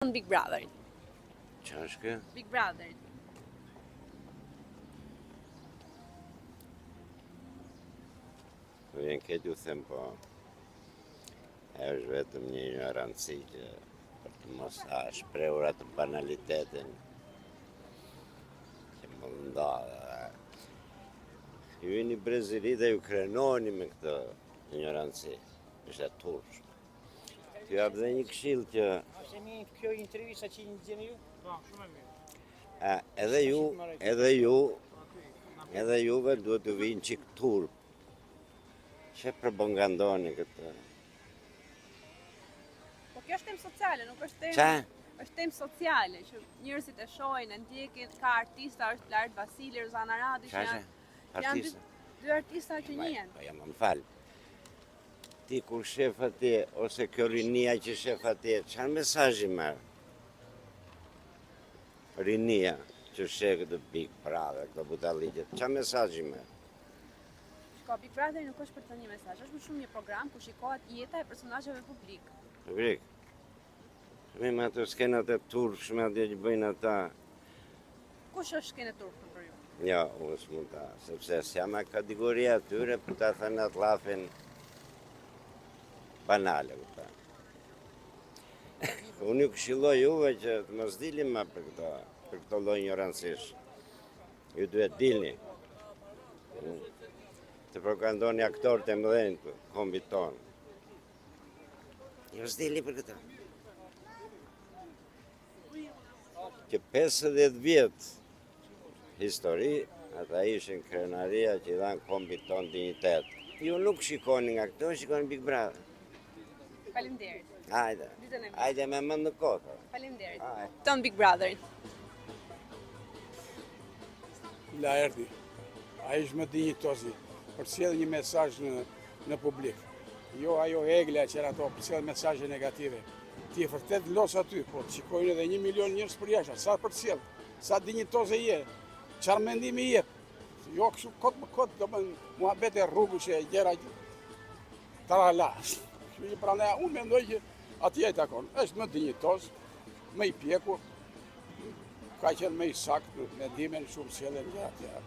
thon Big Brotherin? Çfarë është kjo? Big Brotherin. Vjen këtë u them po. Është vetëm një ignoranci që për të mos shprehur atë banalitetin që më ndodhe. Ju vini Brezili dhe ju krenoni me këtë ignoranci. Ishte tursh. T'ju jap dhe një këshill që Është një kjo intervista që një gjeni ju? Po, shumë e mirë. edhe juve duhet të vinë qik turp. Që propagandoni këtë. Po kjo është temë sociale, nuk është temë. Qa? Është temë sociale që njerëzit e shohin, e ndjekin, ka artista, është Lart Vasili, Rozana Radi, që janë dy artista që njihen. Po jam më fal. Ti kur shef atje, ose kjo rinia që shef atje, çfarë mesazhi merr? Rinia që shef këtë Big Brother, këtë butalliqet, çfarë mesazhi merr? Shiko, Big Brother nuk është për të një mesazh, është më shumë një program ku shikohet jeta e personazheve publik. Publik. Me ato skenat e turpshme atje që bëjnë ata. Kush është skenë turpshme për ju? Jo, unë s'mund ta, sepse s'jam me kategoria atyre për ta thënë atë llafin banale, kupton. Unë ju këshilloj juve që të mos dilni më për këto lloj ignorancish. Ju duhet dilni. Të propagandoni aktorët e mëdhenj të kombit tonë. Ju s'dilni për këtë. Që 50 vjet histori, ata ishin krenaria që i dhanë kombit tonë dignitet. Ju nuk shikoni nga këto, shikoni Big Brother. Faleminderit. Hajde me mend në kohë. Faleminderit. Ton Big Brotherin. La erdi. Ai është më dinjitozi. Përcjell një mesazh në publik. Jo ajo egla që ato përcjell mesazhe negative. Ti e vërtet los aty, po shikojnë edhe 1 milion njerëz për jashtë. Sa përcjell, sa dinjitoze je, çfarë mendimi je. Jo kështu kot më kot, domethënë muhabet e rrugës e gjëra tarala. Kështu që prandaj unë mendoj që atje e takon. Është më dinjitoz, më i pjekur. Ka qenë më i saktë, me ndimen shumë sjellën gjëra tjera.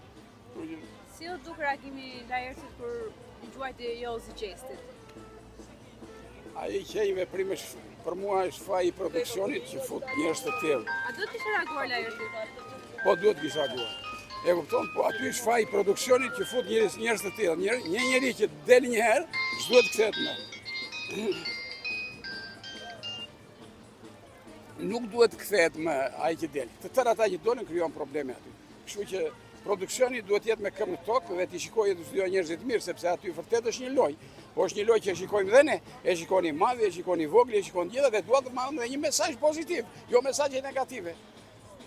Si u duk reagimi Laertit kur dëgjuajti Jozi Gjestit? Ai që i veprime për mua është faji i produksionit që fut njerëz të tillë. A do të kishte reaguar Laerti? Po duhet të kisha reaguar. E kupton, po aty është faji i produksionit që fut njerëz të tillë. Një njeri që del një herë, s'duhet të kthehet më. Nuk duhet të kthehet më ai që del. Të tërë ata që dolën krijon probleme aty. Kështu që produksioni duhet jetë me këmbë tokë dhe t'i shikojë të çdo njerëzit mirë, sepse aty vërtet është një lojë. Po është një lojë që shikojmë dhe ne, e shikoni madhi, e shikoni vogli, e shikoni gjithë dhe duhet të marrim një mesazh pozitiv, jo mesazhe negative.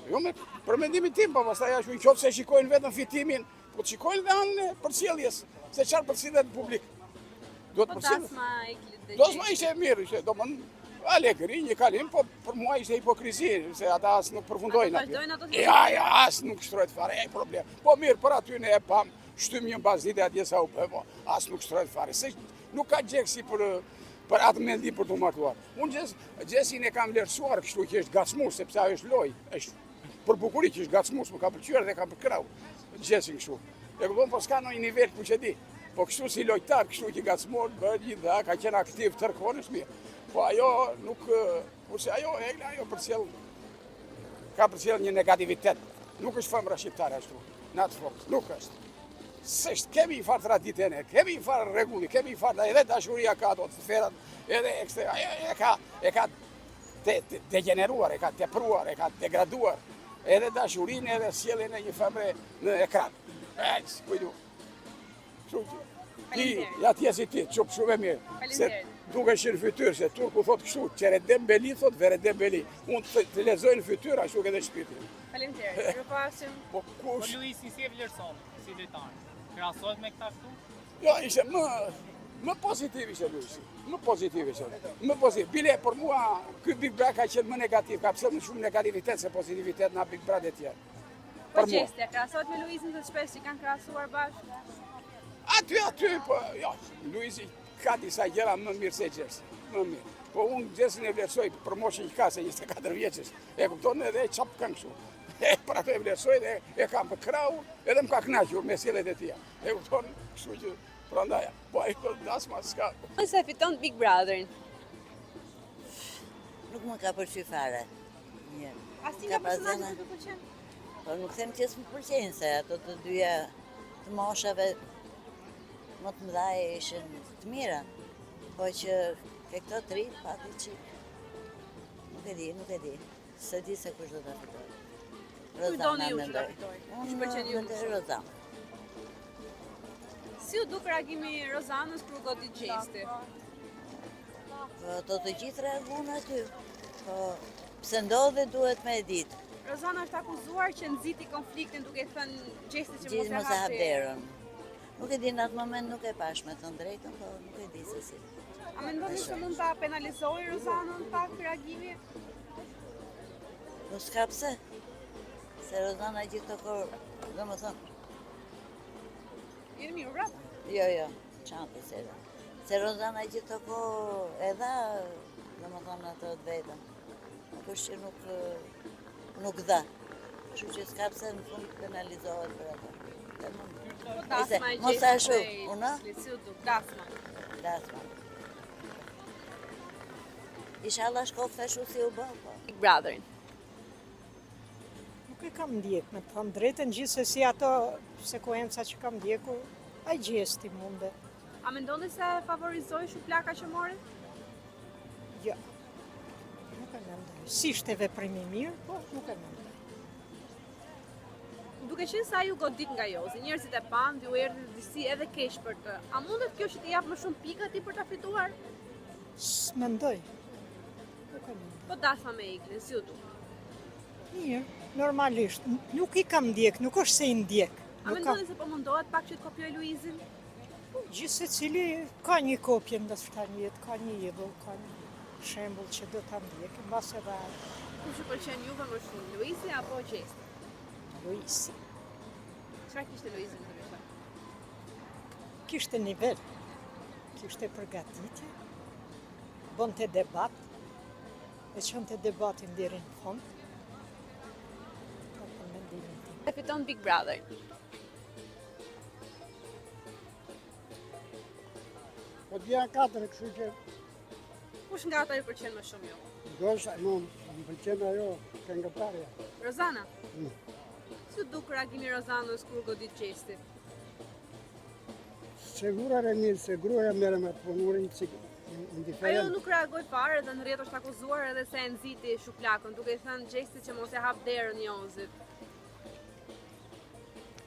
Jo me për mendimin tim, po pastaj ashtu nëse shikojnë vetëm fitimin, po të shikojnë dhe anën e përcjelljes, se çfarë përcjellet publik. Duhet përcjellet. Do të ishte mirë, ishte domethënë alegri, një kalim, po për mua ishte hipokrizi, se ata as nuk përfundojnë aty. Ja, as nuk shtrohet fare, ai problem. Po mirë, për aty ne e pam, shtym një bazite atje sa u bë, po as nuk shtrohet fare. Se nuk ka gjeksi për atë mendim për të martuar. Unë gjesin e kam vlerësuar kështu që është gacmuar, sepse ajo është lojë, është për bukuri që është gacmuar, më ka pëlqyer dhe ka përkrau. Gjesin kështu. E kupton, po s'ka ndonjë nivel ku që di. Po kështu si lojtar, kështu që gacmuar, bëhet gjithë, ka qenë aktiv tërkohën është mirë. Po ajo nuk, kurse ajo egla, ajo ka përcjell një negativitet. Nuk është femra shqiptare ashtu, në atë formë, nuk është. S'është, kemi një farë traditene, kemi një farë rregulli, një farë, edhe dashuria ka ato të ferat, edhe e ka degeneruar, e ka tepruar, e ka degraduar, edhe dashurinë, edhe sjelljen e një femre në ekran. Kujdu. Ti, ja ti si ti, çup shumë e mirë. Duke që në fytyrë, se turku thot kështu, qere dembeli, thot vere dembeli. Unë të lezoj në fytyrë, ashtu këtë shpirtin. Faleminderit. Ju pasim. Po Luisi si e vlerëson, si lojtar? Krahasohet me këta këtu? Jo, ishte më pozitiv ishte Luisi. Më pozitiv ishte. Më pozitiv. Bile, për mua, këtë Big Brother ka qenë më negativ, ka pëse më shumë negativitet se pozitivitet nga Big Brother e tjerë. Po qeste, krahasohet me Luisin të shpesh që kanë krahasuar bashkë? Aty, po, jo, Luisi ka disa gjëra më mirë se Gjesi, më mirë. Po unë gjesin e vlerësoj për moshën që ka se 24 vjeqës. E kupton edhe e qapë kanë kështu. Për ato e vlerësoj dhe e kam për krau edhe më ka knaqur me sjellet e tia. E kupton, kështu që prandaja. Po ai po dasma s'ka. Se fiton Big Brotherin. Nuk më ka përqy fare. Mirë. Asnjë nga personazhet nuk të pëlqen? Po nuk them që s'më pëlqejnë se ato të dyja të moshave më të mëdha ishin të mira. Po që ke këto tri pati qik. Nuk e di. Se di se kush do ta fitoj. Doni ju që ta fitoj? Kush pëlqen ju? Mendoj Rozana. Si u duk reagimi i Rozanës kur godi gjesti? Po to të gjithë reaguan aty. Po pse ndodhe duhet me e ditë. Rozana është akuzuar që nxiti konfliktin duke thënë gjesti që Gjithë mos mos e e hap hap derën. Nuk e di në atë moment nuk e pash me të drejtën, po nuk e di se si. A mendoni se mund ta penalizojë Rozanën pak reagimi? Po s'ka pse. Se Rozana gjithë të kohë, domethënë, Jeni mirë, rap? jo, çantë se da. Se Rozana gjithë të kohë e dha, domethënë ato të vetën. Nuk është që nuk dha. Kështu që s'ka pse në fund penalizohet për ato. Po dasma e Mos gjesti. e shu, unë? Si u duk, dasma. Dasma. Inshallah shkofta shu si u bë, po. Big Brotherin. Nuk e kam ndjek, me të thëmë drejtën, gjithsesi ato sekuenca që kam ndjeku, ai gjesti munde. A mendoni se favorizoi shuplaka që mori? Jo. Nuk e mendoj. Si ishte veprimi mirë, po nuk e mendoj. Duke qenë se ai u godit nga Jozi, njerëzit e pan, ju erdhi disi edhe keq për të. A mundet kjo që t'i jap më shumë pika ti për ta fituar? S'mendoj. Nuk e mendoj. Po dasma me Iglin, si u duk? Mirë, normalisht. Nuk i kam ndjek, nuk është se i ndjek. A Nuk kam. mendoni se po mundohet pak që të kopjoj Luizin? Gjithë se cili ka një kopje nga shtar një jetë, ka një idhull, ka një shembull që do ta ndjek, mbas edhe Kush ju pëlqen juve më shumë, Luizi apo Gjesti? Luisi. Çfarë kishte Luizi në të veçantë? Kishte nivel, kishte përgatitje, bënte debat, e qënte debatin deri në fund. Ka për mendimin tim. E fiton Big Brother. Po dhja 4, kështu që Kush nga ata ju pëlqen më shumë ju? dosha, më pëlqen ajo këngëtarja. Rozana? Mm. Si u duk reagimi i Rozanës kur godit Gjesti? Sigurar e mirë se gruaja merre me punurin që Ajo indiferent. nuk reagoi fare dhe në rrjet është akuzuar edhe se e nxiti shuplakën, duke i thënë Gjesti që mos e hap derën Jozit.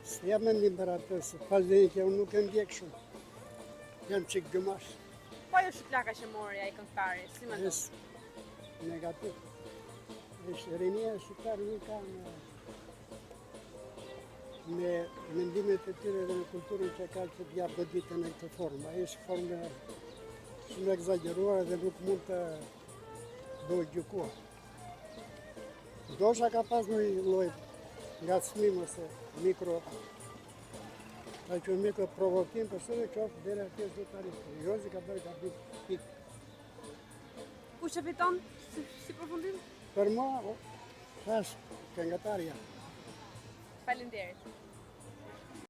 Se jam mendim për atë, se pas dhe që unë nuk e ndjek shumë. Jam qik gëmash, Po ajo shuplaka që mori ai këngëtari, si mendon? jes negativ. Ishtë rinia e shqiptarë një ka me mendimet e tyre dhe në kulturën që ka që t'ja goditën në këtë formë. Ajo është formë shumë egzageruar dhe nuk mund të bëhet gjykuar. Dosha ka pas një lloj ngacmim ose mikro ka që mikro provokim, përse dhe që është dhere atje zotaritë. Jozi ka bërë ka pikë. Kush e fiton si përfundim? Për mua, thash, këngëtarja. Faleminderit.